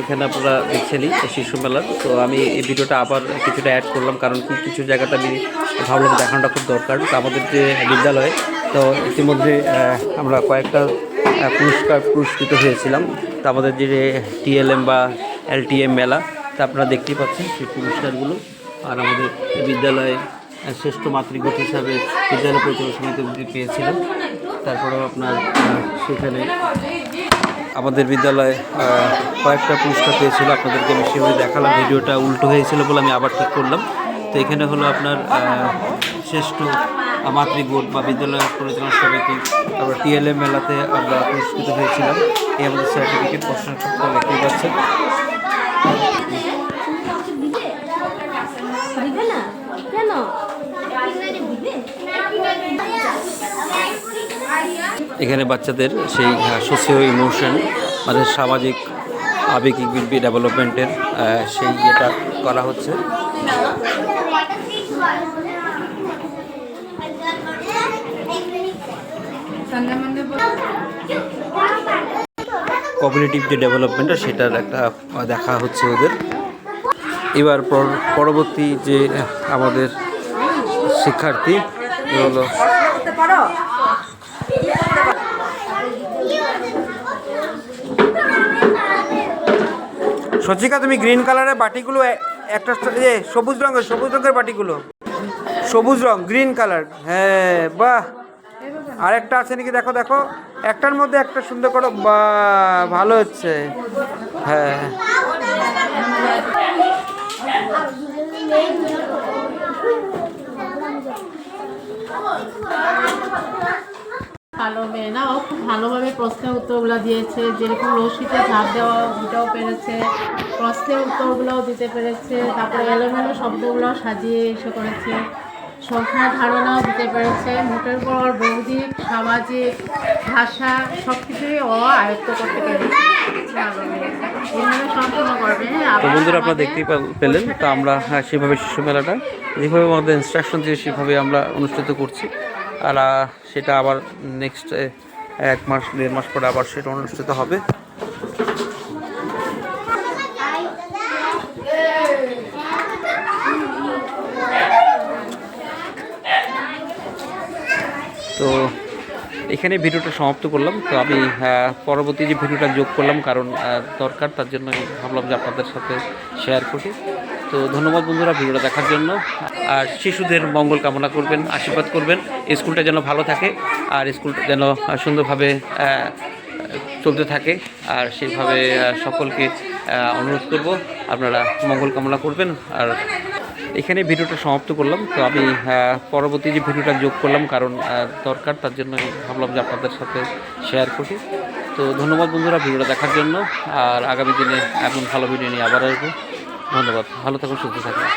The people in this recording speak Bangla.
এখানে আপনারা দেখছেনই শিশু মেলার। তো আমি এই ভিডিওটা আবার কিছুটা অ্যাড করলাম, কারণ কিছু জায়গাতে আমি ভাবলাম দেখানোটা খুব দরকার। তো আমাদের যে বিদ্যালয়ে তো ইতিমধ্যে আমরা কয়েকটা পুরস্কৃত হয়েছিলাম। তো আমাদের যে টিএলএম বা এলটিএম মেলা, তা আপনারা দেখতেই পাচ্ছেন সেই পুরস্কারগুলো। আর আমাদের বিদ্যালয়ে শ্রেষ্ঠ মাতৃগোষ্ঠী হিসাবে বিদ্যালয় পরিচালনা সমিতি পেয়েছিলেন। তারপরেও আপনার সেখানে আমাদের বিদ্যালয়ে কয়েকটা পুরস্কার পেয়েছিল, আপনাদেরকে আমি সেভাবে দেখালাম। ভিডিওটা উল্টো হয়েছিল বলে আমি আবার ঠিক করলাম। তো এখানে হলো আপনার শ্রেষ্ঠ মাতৃগোষ্ঠী বা বিদ্যালয় পরিচালনা সমিতি, তারপর টিএলএম মেলাতে আমরা পুরস্কৃত হয়েছিলাম। এই আমাদের সার্টিফিকেট প্রশংসা দেখতেই পাচ্ছেন। এখানে বাচ্চাদের সেই সোশিও ইমোশন মানে সামাজিক আবেগিক ডেভেলপমেন্টের সেই ইয়েটা করা হচ্ছে। কমিউনিটিভ যে ডেভেলপমেন্টটা সেটার একটা দেখা হচ্ছে ওদের। এবার পরবর্তী যে আমাদের শিক্ষার্থী হলো সচিকা, তুমি গ্রিন কালারের বাটিগুলো একটা সবুজ রঙের বাটিগুলো, সবুজ রং গ্রিন কালার। হ্যাঁ বাহ, আরেকটা আছে নাকি দেখো দেখো, একটার মধ্যে একটা সুন্দর করো, বা ভালো হচ্ছে। হ্যাঁ ভালো মেয়ে না, ও খুব ভালোভাবে প্রশ্নের উত্তরগুলো দিয়েছে। যেরকম রশিতে ঝাঁপ দেওয়া ওটাও পেরেছে, প্রশ্নের উত্তরগুলোও দিতে পেরেছে, তারপরে এলোমেলো শব্দগুলো সাজিয়ে এসে করেছে, সংখ্যার ধারণাও দিতে পেরেছে। মোটের পর বৌদ্ধিক সামাজিক ভাষা সব কিছুই ও আয়ত্ত করতে পেরেছে। এইভাবে সম্পূর্ণ করবে। তো বন্ধুরা আপনারা দেখতেই পেলেন। তো আমরা সেভাবে শিশু মেলাটা যেভাবে আমাদের ইনস্ট্রাকশন দিয়ে সেভাবে আমরা অনুষ্ঠিত করছি। আর সেটা আবার নেক্সট 1 মাস 1.5 মাস পরে আবার সেটা অনুষ্ঠিত হবে। তো এখানে ভিডিওটা সমাপ্ত করলাম। তো আমি পরবর্তী যে ভিডিওটা যোগ করলাম, কারণ দরকার, তার জন্য আমি ভাবলাম যে আপনাদের সাথে শেয়ার করি। তো ধন্যবাদ বন্ধুরা ভিডিওটা দেখার জন্য। আর শিশুদের মঙ্গল কামনা করবেন, আশীর্বাদ করবেন, স্কুলটা যেন ভালো থাকে আর স্কুলটা যেন সুন্দরভাবে চলতে থাকে। আর সেইভাবে সকলকে অনুরোধ করব আপনারা মঙ্গল কামনা করবেন। আর এখানে ভিডিওটা সমাপ্ত করলাম। তো আমি পরবর্তী যে ভিডিওটা যোগ করলাম, কারণ দরকার, তার জন্য আমি ভাবলাম যে আপনাদের সাথে শেয়ার করি। তো ধন্যবাদ বন্ধুরা ভিডিওটা দেখার জন্য। আর আগামী দিনে এমন ভালো ভিডিও নিয়ে আবার আসবো। ধন্যবাদ, ভালো থাকুন, সুস্থ থাকুন।